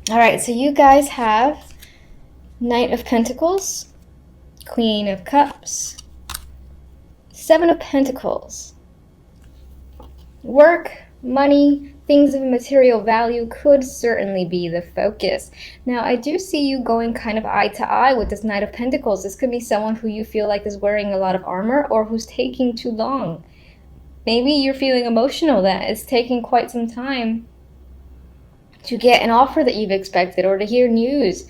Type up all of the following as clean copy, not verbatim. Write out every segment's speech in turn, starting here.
All right, so you guys have Knight of Pentacles, Queen of Cups, Seven of Pentacles. Work, money, things of material value could certainly be the focus. Now, I do see you going kind of eye to eye with this Knight of Pentacles. This could be someone who you feel like is wearing a lot of armor or who's taking too long. Maybe you're feeling emotional that it's taking quite some time to get an offer that you've expected, or to hear news,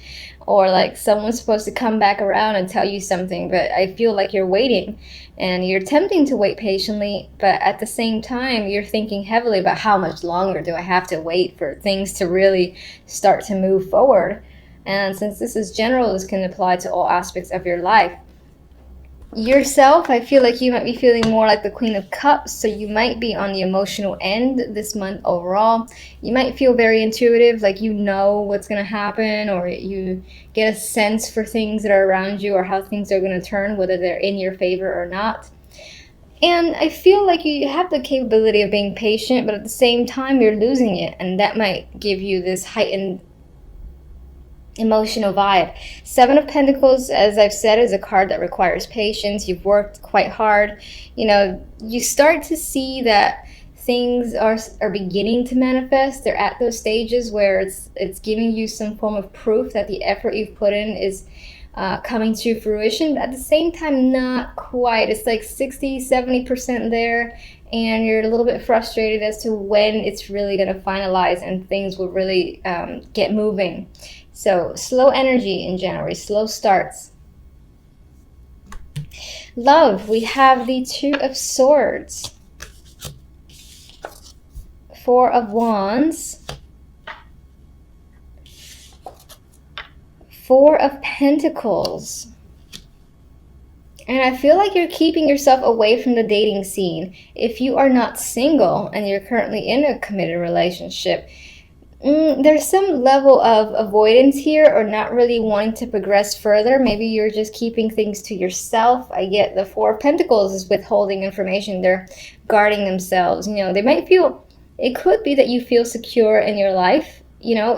or like someone's supposed to come back around and tell you something, but I feel like you're waiting and you're attempting to wait patiently, but at the same time you're thinking heavily about how much longer do I have to wait for things to really start to move forward. And since this is general, this can apply to all aspects of your life. Yourself, I feel like you might be feeling more like the Queen of Cups, so you might be on the emotional end this month overall. You might feel very intuitive, like you know what's going to happen, or you get a sense for things that are around you or how things are going to turn, whether they're in your favor or not. And I feel like you have the capability of being patient, but at the same time you're losing it, and that might give you this heightened emotional vibe. Seven of Pentacles, as I've said, is a card that requires patience. You've worked quite hard. You know, you start to see that things are beginning to manifest. They're at those stages where it's giving you some form of proof that the effort you've put in is coming to fruition, but at the same time not quite. It's like 60-70% there, and you're a little bit frustrated as to when it's really going to finalize and things will really get moving. So slow energy in January, slow starts. Love, we have the Two of Swords, Four of Wands, Four of Pentacles. And I feel like you're keeping yourself away from the dating scene. If you are not single and you're currently in a committed relationship, there's some level of avoidance here, or not really wanting to progress further. Maybe you're just keeping things to yourself. I get the Four of Pentacles is withholding information. They're guarding themselves. You know, they might feel, it could be that you feel secure in your life, you know,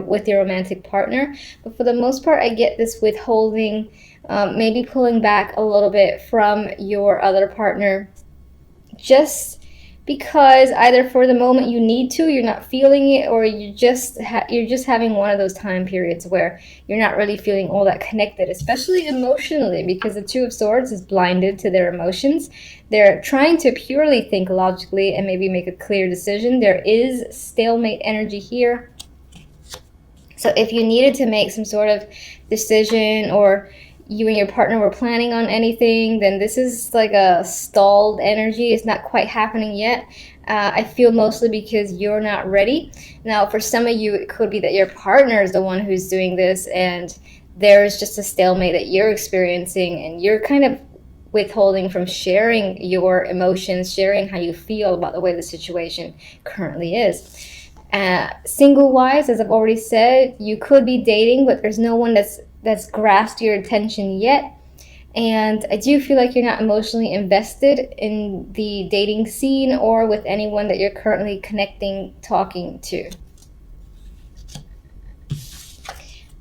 with your romantic partner. But for the most part, I get this withholding, maybe pulling back a little bit from your other partner, just because either for the moment you need to, you're not feeling it, or you're just having one of those time periods where you're not really feeling all that connected, especially emotionally, because the Two of Swords is blinded to their emotions. They're trying to purely think logically and maybe make a clear decision. There is stalemate energy here. So if you needed to make some sort of decision, or you and your partner were planning on anything, then this is like a stalled energy. It's not quite happening yet. I feel mostly because you're not ready. Now, for some of you, it could be that your partner is the one who's doing this, and there's just a stalemate that you're experiencing, and you're kind of withholding from sharing your emotions, sharing how you feel about the way the situation currently is. Single-wise, as I've already said, you could be dating, but there's no one that's grasped your attention yet. And I do feel like you're not emotionally invested in the dating scene or with anyone that you're currently connecting, talking to.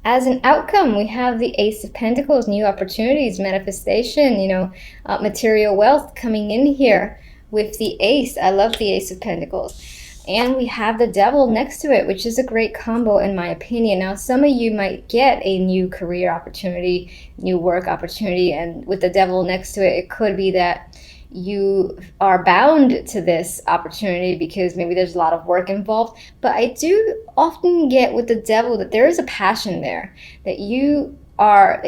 As an outcome, we have the Ace of Pentacles, new opportunities, manifestation, material wealth coming in here with the Ace. I love the Ace of Pentacles. And we have the Devil next to it, which is a great combo in my opinion. Now, some of you might get a new career opportunity, new work opportunity, and with the Devil next to it, it could be that you are bound to this opportunity because maybe there's a lot of work involved. But I do often get with the Devil that there is a passion there, that you are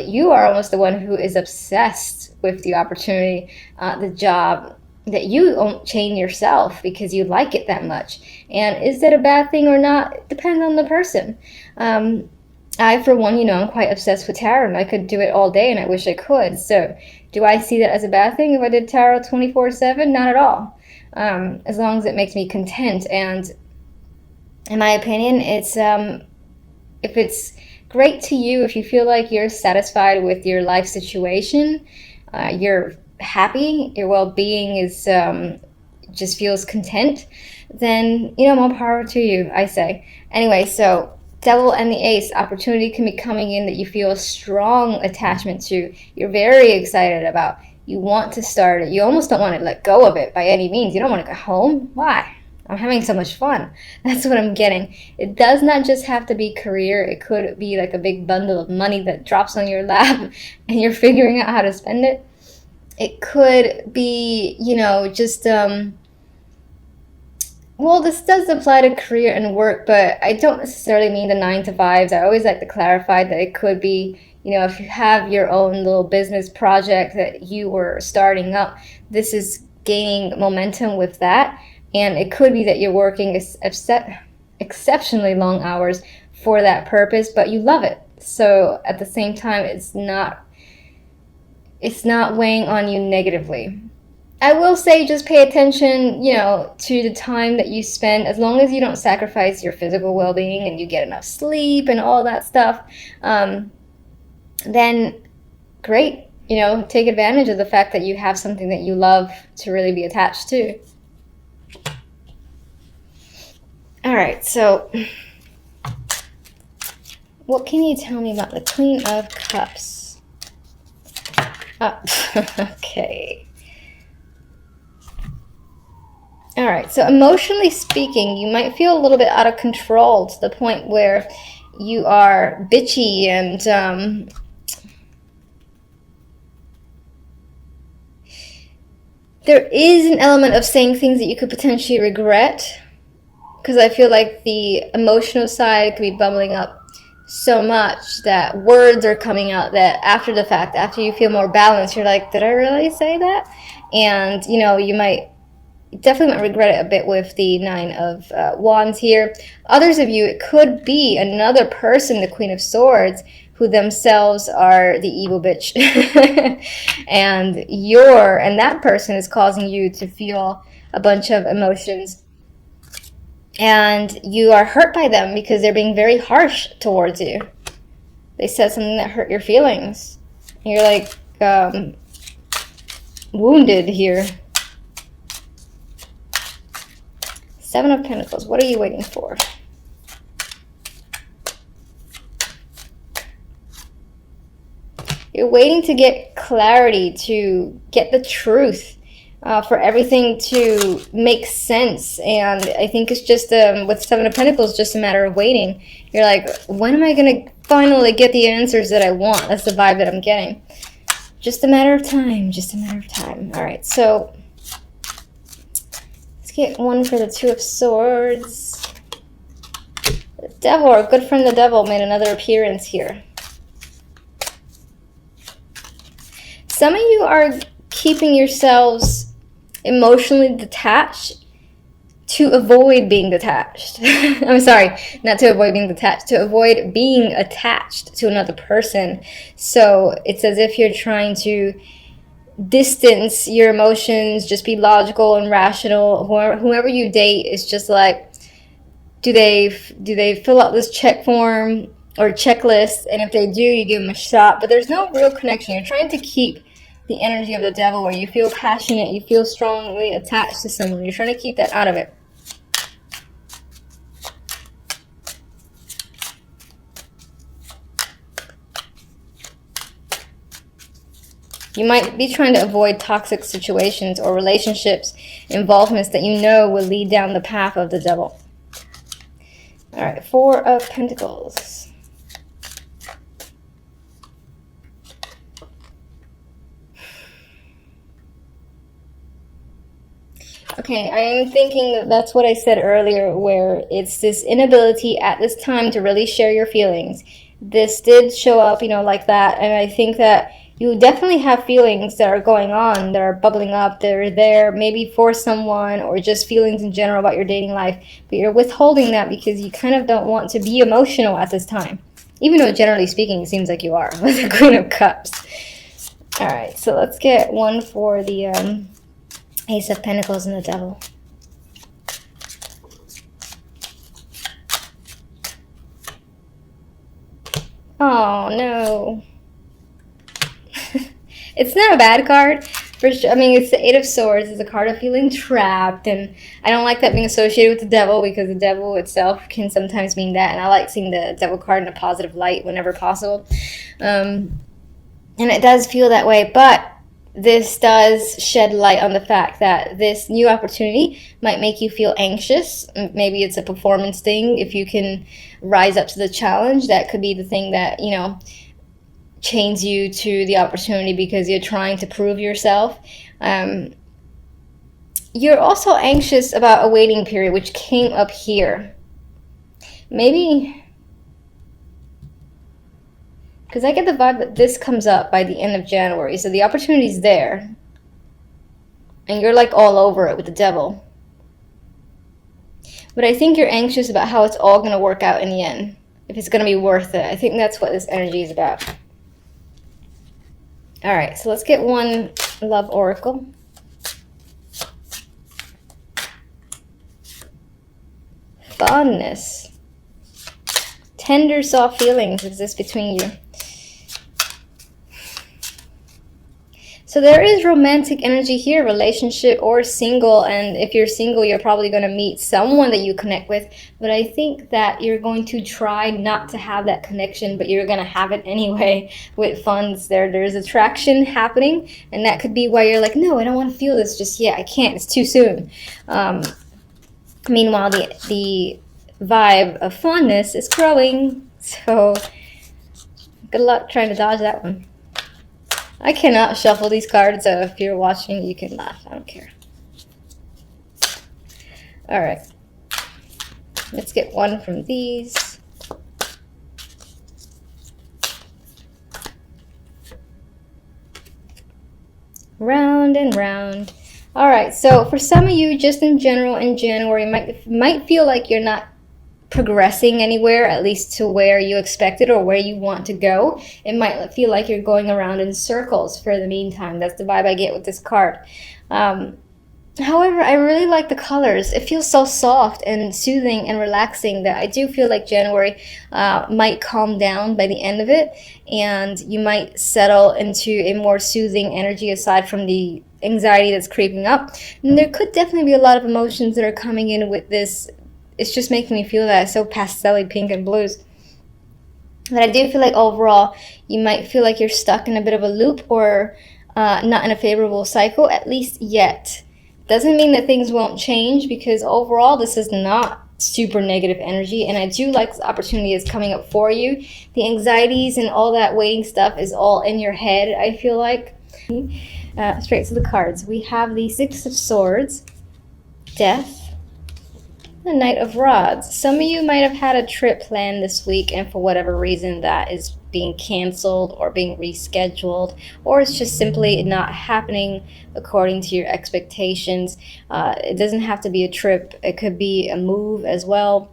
almost the one who is obsessed with the opportunity, the job, that you won't change yourself because you like it that much. And is that a bad thing or not? It depends on the person. I, for one, I'm quite obsessed with tarot, and I could do it all day, and I wish I could. So do I see that as a bad thing if I did tarot 24/7? Not at all. As long as it makes me content. And in my opinion, it's if it's great to you, if you feel like you're satisfied with your life situation, you're happy, your well-being is just feels content, then more power to you, I say. Anyway, so Devil and the Ace, opportunity can be coming in that you feel a strong attachment to. You're very excited about. You want to start it. You almost don't want to let go of it by any means. You don't want to go home. Why? I'm having so much fun. That's what I'm getting. It does not just have to be career. It could be like a big bundle of money that drops on your lap and you're figuring out how to spend it. It could be, just, well, this does apply to career and work, but I don't necessarily mean the 9-to-5s. I always like to clarify that it could be, if you have your own little business project that you were starting up, this is gaining momentum with that. And it could be that you're working exceptionally long hours for that purpose, but you love it. So at the same time, it's not weighing on you negatively. I will say just pay attention, to the time that you spend. As long as you don't sacrifice your physical well-being and you get enough sleep and all that stuff, then great. Take advantage of the fact that you have something that you love to really be attached to. All right, so what can you tell me about the Queen of Cups? Okay. All right, so emotionally speaking, you might feel a little bit out of control to the point where you are bitchy and there is an element of saying things that you could potentially regret, because I feel like the emotional side could be bubbling up so much that words are coming out that after the fact, after you feel more balanced, you're like, did I really say that? And, you might definitely might regret it a bit with the 9 of Wands here. Others of you, it could be another person, the Queen of Swords, who themselves are the evil bitch. and that person is causing you to feel a bunch of emotions. And you are hurt by them because they're being very harsh towards you. They said something that hurt your feelings. And you're like wounded here. 7 of Pentacles. What are you waiting for? You're waiting to get clarity, to get the truth, for everything to make sense. And I think it's just, with 7 of Pentacles, just a matter of waiting. You're like, when am I going to finally get the answers that I want? That's the vibe that I'm getting. Just a matter of time. Just a matter of time. All right, so let's get one for the 2 of Swords. The Devil, our good friend the Devil, made another appearance here. Some of you are keeping yourselves emotionally detached to avoid being detached. I'm sorry, not to avoid being detached, to avoid being attached to another person. So it's as if you're trying to distance your emotions, just be logical and rational. Whoever you date is just like, do they fill out this check form or checklist? And if they do, you give them a shot. But there's no real connection. You're trying to keep the energy of the Devil where you feel passionate, you feel strongly attached to someone. You're trying to keep that out of it. You might be trying to avoid toxic situations or relationships, involvements that you know will lead down the path of the Devil. All right, 4 of Pentacles. Okay, I am thinking that that's what I said earlier, where it's this inability at this time to really share your feelings. This did show up, like that, and I think that you definitely have feelings that are going on, that are bubbling up, that are there maybe for someone, or just feelings in general about your dating life, but you're withholding that because you kind of don't want to be emotional at this time, even though generally speaking it seems like you are with the Queen of Cups. All right, so let's get one for the Ace of Pentacles and the Devil. Oh, no. It's not a bad card, For sure. I mean, it's the Eight of Swords. It's a card of feeling trapped, and I don't like that being associated with the devil, because the devil itself can sometimes mean that, and I like seeing the devil card in a positive light whenever possible. And it does feel that way, but this does shed light on the fact that this new opportunity might make you feel anxious. Maybe it's a performance thing. If you can rise up to the challenge, that could be the thing that, you know, chains you to the opportunity because you're trying to prove yourself. You're also anxious about a waiting period, which came up here. Maybe because I get the vibe that this comes up by the end of January, so the opportunity's there and you're like all over it with the devil. But I think you're anxious about how it's all going to work out in the end, if it's going to be worth it. I think that's what this energy is about. All right, so let's get one love oracle. Fondness. Tender, soft feelings exist between you. So there is romantic energy here, relationship or single. And if you're single, you're probably going to meet someone that you connect with. But I think that you're going to try not to have that connection, but you're going to have it anyway with funds there. There's attraction happening. And that could be why you're like, no, I don't want to feel this just yet. I can't. It's too soon. Meanwhile, the vibe of fondness is growing. So good luck trying to dodge that one. I cannot shuffle these cards, so if you're watching, you can laugh. I don't care. All right. Let's get one from these. Round and round. All right, so for some of you, just in general, in January, might feel like you're not progressing anywhere, at least to where you expected or where you want to go. It might feel like you're going around in circles for the meantime. That's the vibe I get with this card. However, I really like the colors. It feels so soft and soothing and relaxing that I do feel like January might calm down by the end of it, and you might settle into a more soothing energy aside from the anxiety that's creeping up. And there could definitely be a lot of emotions that are coming in with this. It's just making me feel that. It's so pastel-y, pink and blues. But I do feel like overall, you might feel like you're stuck in a bit of a loop or not in a favorable cycle, at least yet. Doesn't mean that things won't change, because overall, this is not super negative energy. And I do like this opportunity is coming up for you. The anxieties and all that waiting stuff is all in your head, I feel like. Straight to the cards. We have the Six of Swords, Death, the Knight of Rods. Some of you might have had a trip planned this week, and for whatever reason that is being canceled or being rescheduled, or it's just simply not happening according to your expectations. It doesn't have to be a trip. It could be a move as well.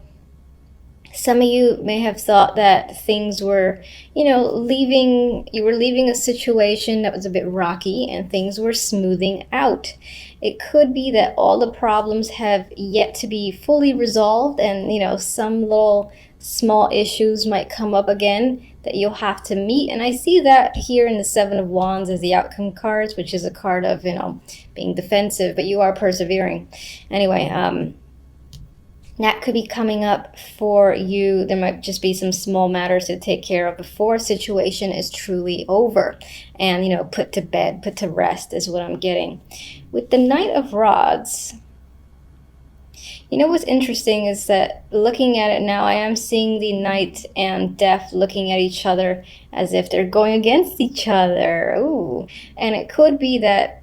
Some of you may have thought that things were, you were leaving a situation that was a bit rocky and things were smoothing out. It could be that all the problems have yet to be fully resolved, and, some little small issues might come up again that you'll have to meet. And I see that here in the Seven of Wands as the outcome cards, which is a card of, being defensive, but you are persevering. Anyway, that could be coming up for you. There might just be some small matters to take care of before a situation is truly over and, put to bed, put to rest is what I'm getting. With the Knight of Rods, what's interesting is that looking at it now, I am seeing the Knight and Death looking at each other as if they're going against each other. Ooh. And it could be that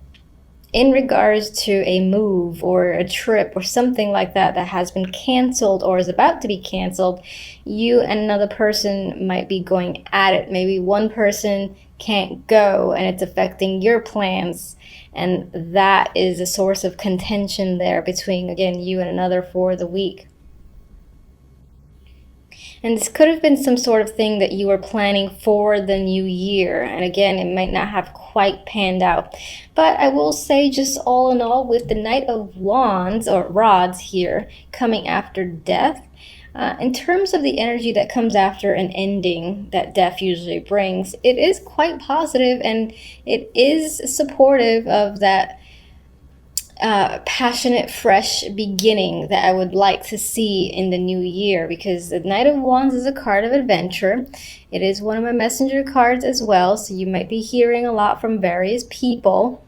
in regards to a move or a trip or something like that has been canceled or is about to be canceled, you and another person might be going at it. Maybe one person can't go and it's affecting your plans, and that is a source of contention there between, again, you and another for the week. And this could have been some sort of thing that you were planning for the new year. And again, it might not have quite panned out. But I will say, just all in all, with the Knight of Wands or Rods here coming after Death, In terms of the energy that comes after an ending that death usually brings, it is quite positive, and it is supportive of that passionate, fresh beginning that I would like to see in the new year, because the Knight of Wands is a card of adventure. It is one of my messenger cards as well, so you might be hearing a lot from various people.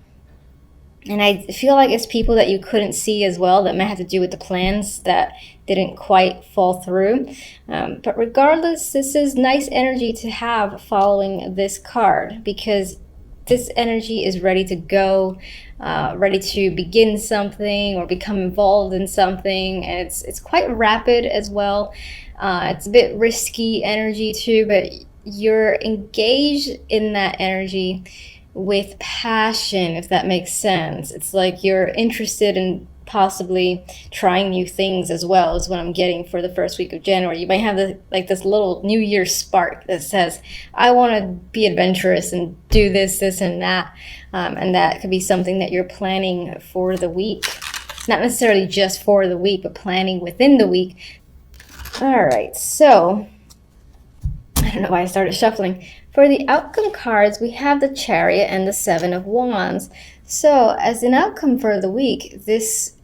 And I feel like it's people that you couldn't see as well, that might have to do with the plans that didn't quite fall through. But regardless, this is nice energy to have following this card, because this energy is ready to go, ready to begin something or become involved in something. And it's quite rapid as well. It's a bit risky energy too, but you're engaged in that energy with passion, if that makes sense. It's like you're interested in possibly trying new things as well, is what I'm getting for the first week of January. You might have this little New Year spark that says, I want to be adventurous and do this, and that. And that could be something that you're planning for the week. It's not necessarily just for the week, but planning within the week. All right, so I don't know why I started shuffling. For the outcome cards, we have the Chariot and the Seven of Wands. So as an outcome for the week, this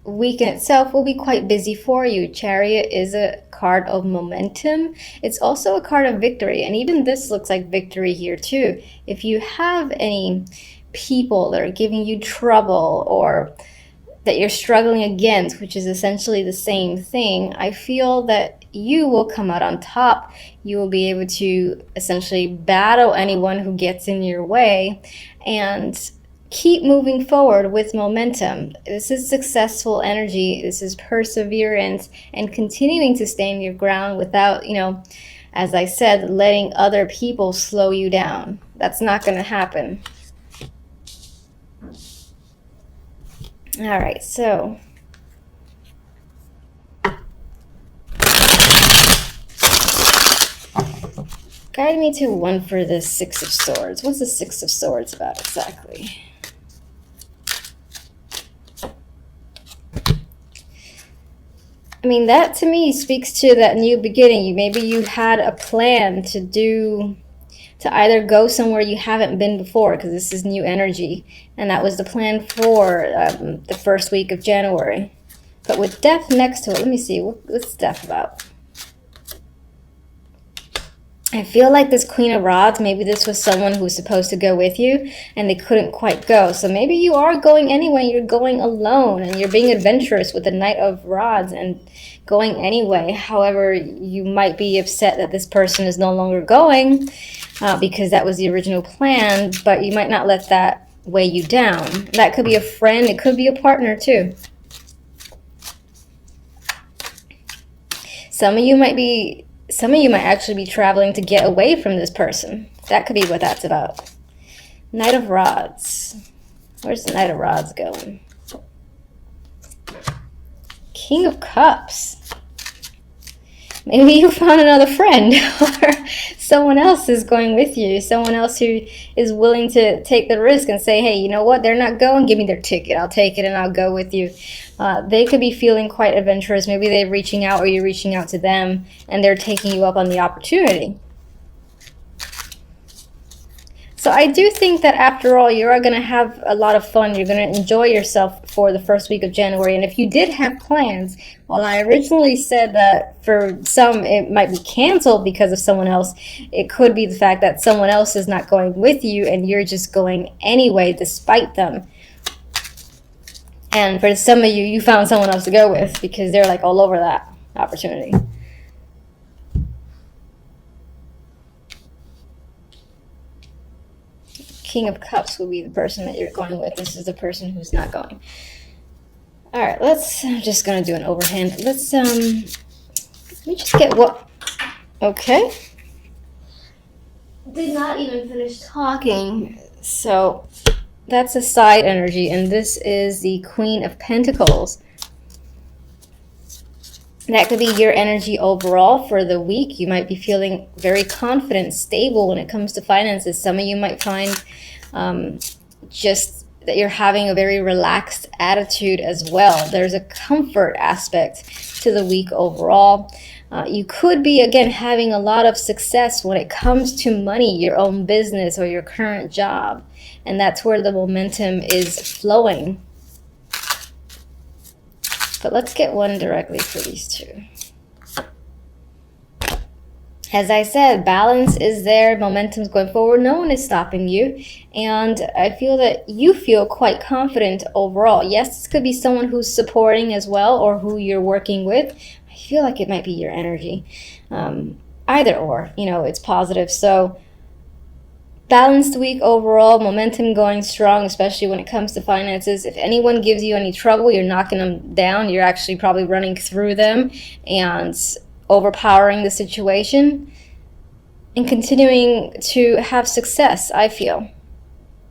week in itself will be quite busy for you. Chariot is a card of momentum. It's also a card of victory, and even this looks like victory here too. If you have any people that are giving you trouble or that you're struggling against, which is essentially the same thing, I feel that you will come out on top. You will be able to essentially battle anyone who gets in your way and keep moving forward with momentum. This is successful energy. This is perseverance and continuing to stand your ground without, as I said, letting other people slow you down. That's not going to happen. All right, so guide me to one for the Six of Swords. What's the Six of Swords about exactly? I mean, that to me speaks to that new beginning. Maybe you had a plan to either go somewhere you haven't been before, because this is new energy, and that was the plan for the first week of January. But with death next to it, let me see, what's death about? I feel like this Queen of Rods, maybe this was someone who was supposed to go with you and they couldn't quite go. So maybe you are going anyway, you're going alone and you're being adventurous with the Knight of Rods and going anyway. However, you might be upset that this person is no longer going because that was the original plan, but you might not let that weigh you down. That could be a friend, it could be a partner too. Some of you might actually be traveling to get away from this person. That could be what that's about. Knight of Rods. Where's the Knight of Rods going? King of Cups. Maybe you found another friend or someone else is going with you. Someone else who is willing to take the risk and say, hey, you know what? They're not going. Give me their ticket. I'll take it and I'll go with you. They could be feeling quite adventurous. Maybe they're reaching out or you're reaching out to them and they're taking you up on the opportunity. So I do think that after all, you are going to have a lot of fun. You're going to enjoy yourself for the first week of January. And if you did have plans, well, I originally said that for some it might be canceled because of someone else. It could be the fact that someone else is not going with you and you're just going anyway despite them. And for some of you, you found someone else to go with because they're like all over that opportunity. King of Cups will be the person that you're going with. This is the person who's not going. All right, I'm just going to do an overhand. Let me just get what, okay. Did not even finish talking. So that's a side energy, and this is the Queen of Pentacles. That could be your energy overall for the week. You might be feeling very confident, stable when it comes to finances. Some of you might find just that you're having a very relaxed attitude as well. There's a comfort aspect to the week overall. You could be, again, having a lot of success when it comes to money, your own business or your current job. And that's where the momentum is flowing. But let's get one directly for these two. As I said, balance is there, momentum's going forward, no one is stopping you, and I feel that you feel quite confident overall. Yes, this could be someone who's supporting as well, or who you're working with. I feel like it might be your energy. Either or, you know, it's positive. So, balanced week overall, momentum going strong, especially when it comes to finances. If anyone gives you any trouble, you're knocking them down. You're actually probably running through them and overpowering the situation and continuing to have success, I feel.